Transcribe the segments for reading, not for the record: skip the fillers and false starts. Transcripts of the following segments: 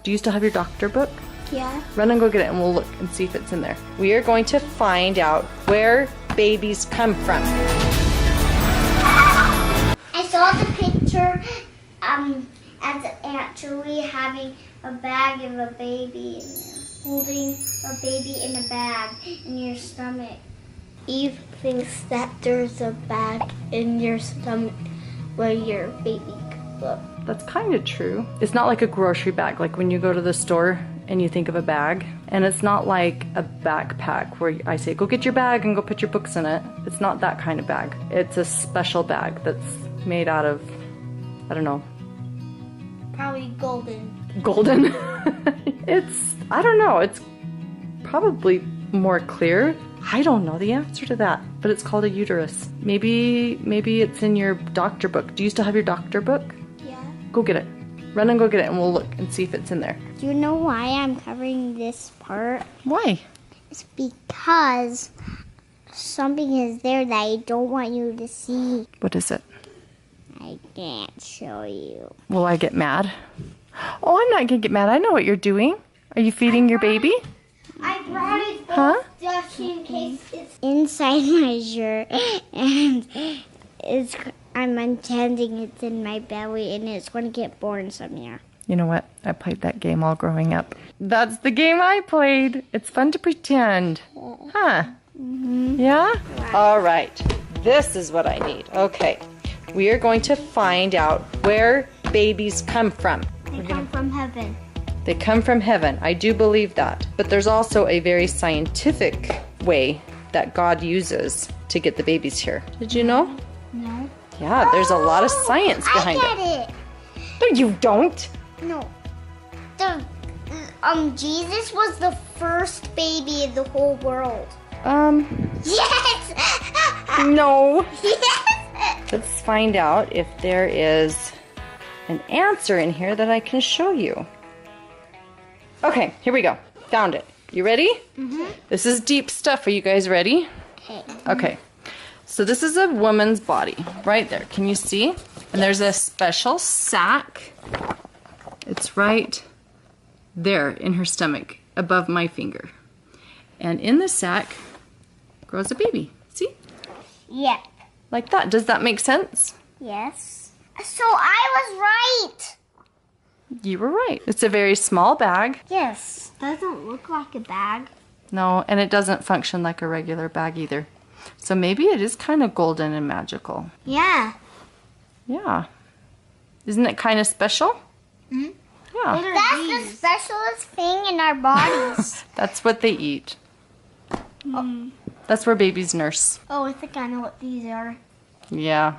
Do you still have your doctor book? Yeah. Run and go get it and we'll look and see if it's in there. We are going to find out where babies come from. I saw the picture as Aunt Julie having a bag of a baby in there, holding a baby in a bag in your stomach. Eve thinks that there's a bag in your stomach where your baby could look. That's kind of true. It's not like a grocery bag, like when you go to the store and you think of a bag. And it's not like a backpack where I say, go get your bag and go put your books in it. It's not that kind of bag. It's a special bag that's made out of, I don't know. Probably golden. Golden? I don't know, it's probably more clear. I don't know the answer to that, but it's called a uterus. Maybe it's in your doctor book. Do you still have your doctor book? Yeah. Go get it. Run and go get it and we'll look and see if it's in there. Do you know why I'm covering this part? Why? It's because something is there that I don't want you to see. What is it? I can't show you. Will I get mad? Oh, I'm not gonna get mad. I know what you're doing. Are you feeding your baby? I brought it Huh? just in case it's inside my shirt, and I'm intending it's in my belly, and it's going to get born somewhere. You know what? I played that game all growing up. That's the game I played. It's fun to pretend. Huh? Mm-hmm. Yeah? All right. This is what I need. Okay. We are going to find out where babies come from. They come from heaven. They come from heaven. I do believe that. But there's also a very scientific way that God uses to get the babies here. Did you know? No. Yeah, there's a lot of science behind I get it. No, you don't. No. Jesus was the first baby in the whole world. Yes! No. Yes! Let's find out if there is an answer in here that I can show you. Okay, here we go. Found it. You ready? Mm-hmm. This is deep stuff. Are you guys ready? Okay. Okay. So this is a woman's body right there. Can you see? And there's a special sac. It's right there in her stomach above my finger. And in the sac grows a baby. See? Yeah. Like that. Does that make sense? Yes. So I was right. You were right. It's a very small bag. Yes. Doesn't look like a bag. No, and it doesn't function like a regular bag either. So maybe it is kind of golden and magical. Yeah. Yeah. Isn't it kind of special? Mm-hmm. Yeah. That's the specialest thing in our bodies. That's what they eat. Mm. That's where babies nurse. Oh, I think I know what these are. Yeah.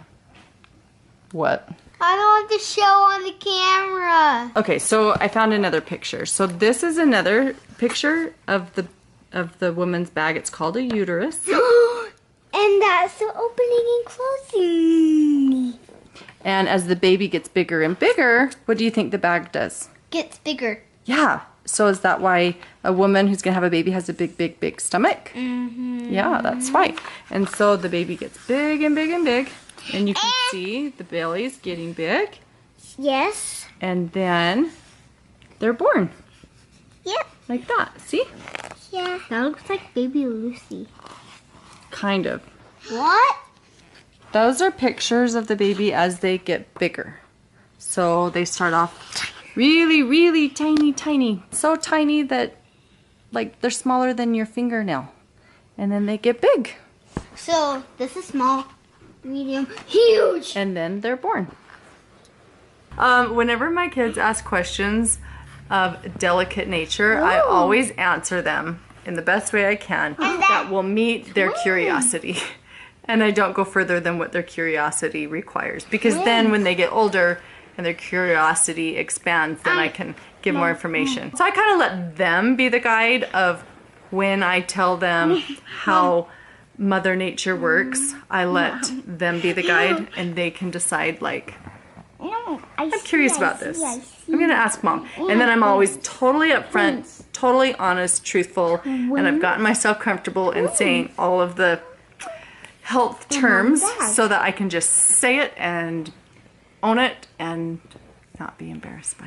What? I don't want to show on the camera. Okay, so I found another picture. So this is another picture of the woman's bag. It's called a uterus. And that's the opening and closing. And as the baby gets bigger and bigger, what do you think the bag does? Gets bigger. Yeah. So is that why a woman who's going to have a baby has a big, big, big stomach? Mm-hmm. Yeah, that's why. And so the baby gets big and big and big. And you can see the belly's getting big. Yes. And then they're born. Yep. Like that. See? Yeah. That looks like baby Lucy. Kind of. What? Those are pictures of the baby as they get bigger. So they start off really, really tiny, tiny. So tiny that like they're smaller than your fingernail. And then they get big. So this is small, medium, huge. And then they're born. Whenever my kids ask questions of delicate nature, I always answer them in the best way I can that will meet their curiosity. And I don't go further than what their curiosity requires. Because then when they get older and their curiosity expands, then I can give more information. So I kind of let them be the guide of when I tell them how Mother Nature works. I let them be the guide and they can decide like, I'm curious about this. I'm going to ask Mom. And then I'm always totally upfront, totally honest, truthful, and I've gotten myself comfortable in saying all of the health terms so that I can just say it and own it and not be embarrassed by it.